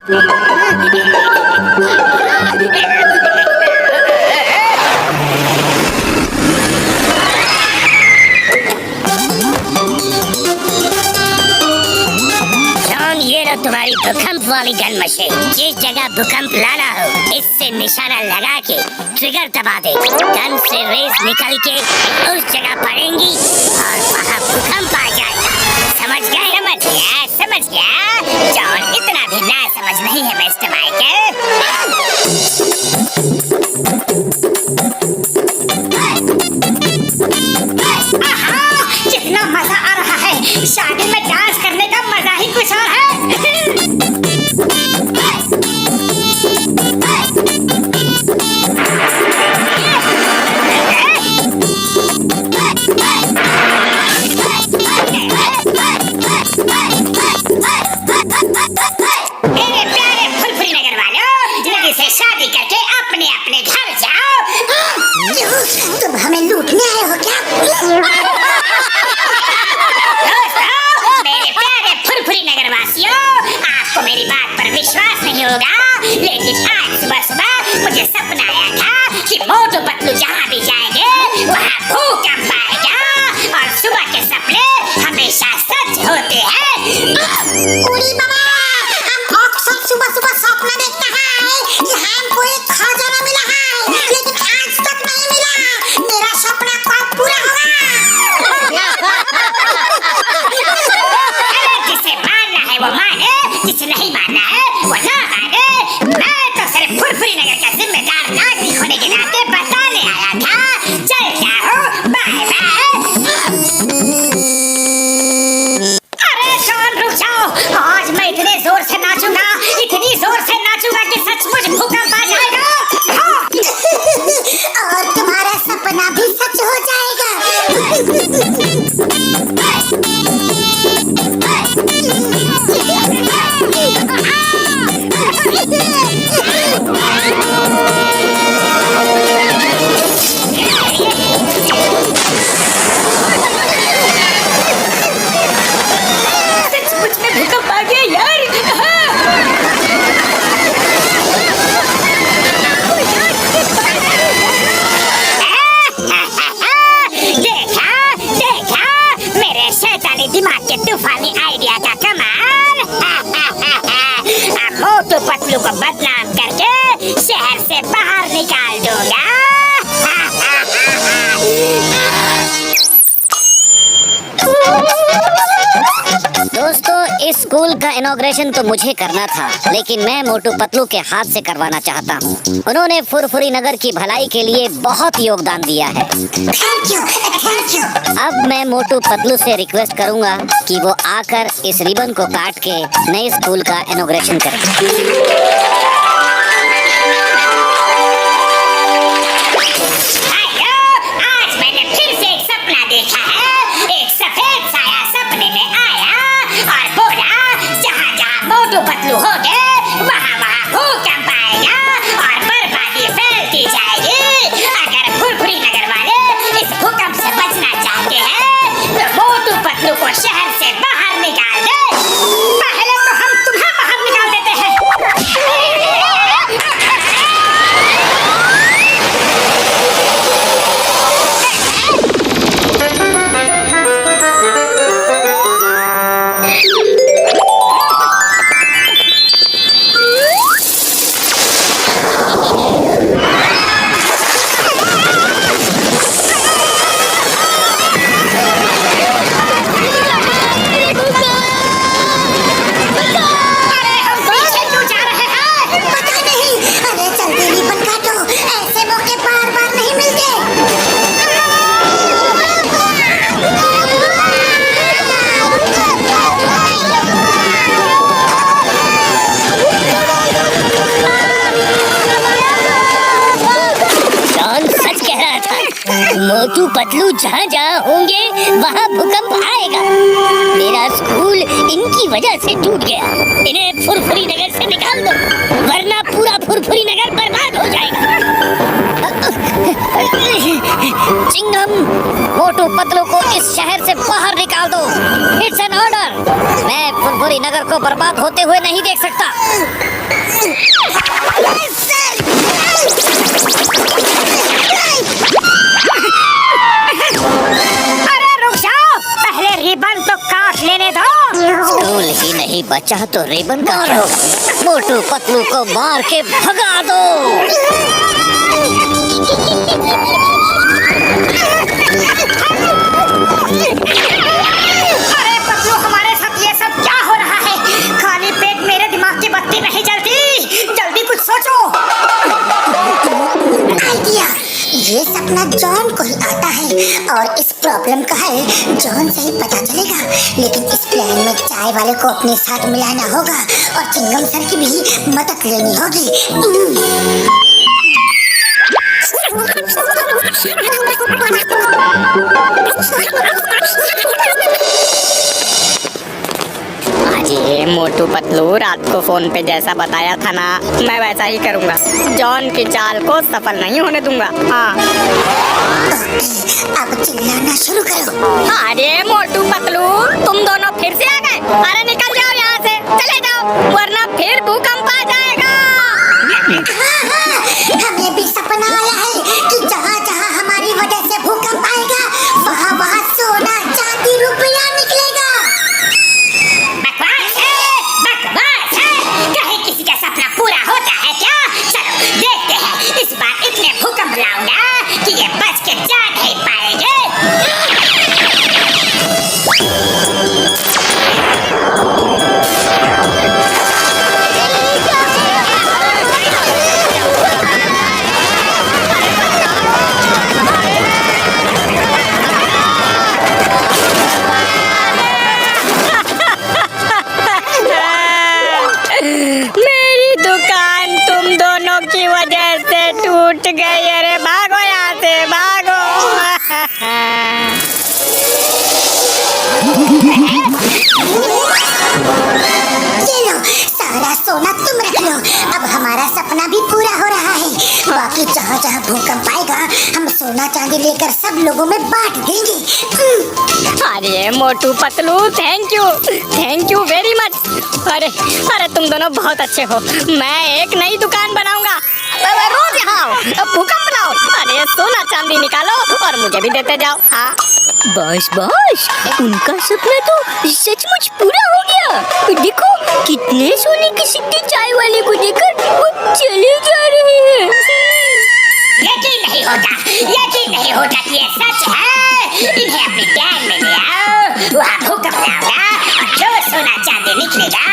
ये लो तुम्हारी भूकंप वाली गन मशीन। जिस जगह भूकंप लाना हो इससे निशाना लगा के ट्रिगर दबा दे, गन से रेस निकल के उस जगह पड़ेंगी और वहाँ भूकंप आ जाएगा। समझ गया? समझ गया। जॉन इतना भी ना समझ नहीं है मिस्टर माइकल। कितना मजा आ रहा है, शादी में डांस करने का मजा ही कुछ और है। मेरे प्यारे फुलफुली नगर वालों, जल्दी से शादी करके अपने अपने घर जाओ। तुम हमें लूटने आए हो क्या? मेरे प्यारे फुलफुली नगर वासियों, आपको मेरी बात पर विश्वास नहीं होगा, लेकिन आज सुबह सुबह मुझे सपना आया था कि मोटू पतलू जहाँ भी जाएंगे वहाँ भूकंप आएगा और सुबह के सपने हमेशा सच होते हैं। हम अक्सर सुबह सुबह सपना देखते हैं कि हमको एक खजाना मिला है, लेकिन आज तक नहीं मिला। मेरा सपना कब पूरा होगा? जिसे मानना है वो माने, जिसे नहीं मानना है वो ना माने। मैं तो सिर्फ फुरफुरी नगर का जिम्मेदार नागरिक होने के नाते बताने आया था। चल जाओ, बाय बाय। अरे जॉन रुक जाओ, आज मैं इतने जोर से नाचूंगा, इतनी जोर से नाचूंगा कि सचमुच भूकंप आ जाएगा। और तुम्हारा सपना भी सच हो जाएगा। सचमुच में भूकंप आ गया यार। दिमाग के तूफानी आइडिया का कमाल। अब मोटू पतलू को बदनाम करके शहर से बाहर निकाल दूंगा। दोस्तों, इस स्कूल का इनॉग्रेशन तो मुझे करना था, लेकिन मैं मोटू पतलू के हाथ से करवाना चाहता हूँ। उन्होंने फुरफुरी नगर की भलाई के लिए बहुत योगदान दिया है। Thank you. अब मैं मोटू पतलू से रिक्वेस्ट करूंगा कि वो आकर इस रिबन को काट के नए स्कूल का इनॉग्रेशन करें। आज मैंने फिर से एक सपना देखा है। एक सफेद साया सपने में आया और बोला, जहाँ जहाँ मोटू पतलू होंगे वहाँ वहाँ भूकंप आएगा और बर्बादी फैलती जाएगी। अगर फुरफुरी नगर वाले इस भूकंप से बचना चाहते हैं तो मोटू पतलू को शहर से बाहर निकाल दे। पहले तो हम तुम्हें बाहर निकाल देते हैं। मोटू पतलू जहाँ जहाँ होंगे वहाँ भूकंप आएगा। मेरा स्कूल इनकी वजह से टूट गया। इन्हें फुरफुरी नगर से निकाल दो, वरना पूरा फुरफुरी नगर बर्बाद हो जाएगा। चिंगम, मोटू पतलू को इस शहर से बाहर निकाल दो। It's an order. मैं फुरफुरी नगर को बर्बाद होते हुए नहीं देख सकता। बचा तो रिबन का मोटू पतलू को मार के भगा दो। अरे पतलू, हमारे साथ ये सब क्या हो रहा है? खाली पेट मेरे दिमाग की बत्ती नहीं जलती, जल्दी कुछ सोचो। आइडिया, ये सपना जॉन को ही आता है और इस प्रॉब्लम का हल जॉन से ही पता चलेगा। लेकिन इस प्लान में चाय वाले को अपने साथ मिलाना होगा और चिंगम सर की भी मदद लेनी होगी। ये मोटू पतलू रात को फोन पे जैसा बताया था ना, मैं वैसा ही करूँगा। जॉन की चाल को सफल नहीं होने दूंगा। हाँ, अब चिल्लाना शुरू करो। अरे मोटू पतलू, तुम दोनों फिर से आ गए। अरे निकल जाओ यहाँ से, चले जाओ, वरना फिर भूकंप आ जाएगा। हमें भी सपना आया है कि जहाँ जहाँ हमारी वजह से भूकंप आएगा वहाँ वहाँ सोना चांदी रुपया निकलेगा। बकवास है, कहीं किसी का सपना पूरा होता है क्या? चलो देखते हैं, इस बार इतने भूकंप लाऊंगा कि ये बच के जा नहीं पाएंगे। मेरी दुकान तुम दोनों की वजह से टूट गई। अरे भागो यहाँ से, भागो। ये लो, सारा सोना तुम रख लो। अब हमारा सपना भी पूरा हो रहा है। बाकी जहाँ जहाँ भूकंप आएगा हम सोना चांदी लेकर सब लोगों में बांट देंगे। अरे Motu Patlu, thank you very much. अरे तुम दोनों बहुत अच्छे हो। मैं एक नई दुकान बनाऊंगा। रोज यहाँ आओ, भूकंप लाओ, अरे सोना चांदी निकालो और मुझे भी देते जाओ। हाँ, बस उनका सपना तो सचमुच पूरा हो गया। देखो कितने सोने के सिक्के चाय वाले को देकर वो चले जा रहे हैं। यकीन नहीं होता कि ये सच है। इन्हें अपनी गैंग में ले आओ, वहाँ भूकंप लाऊंगा और जो सोना चांदी निकलेगा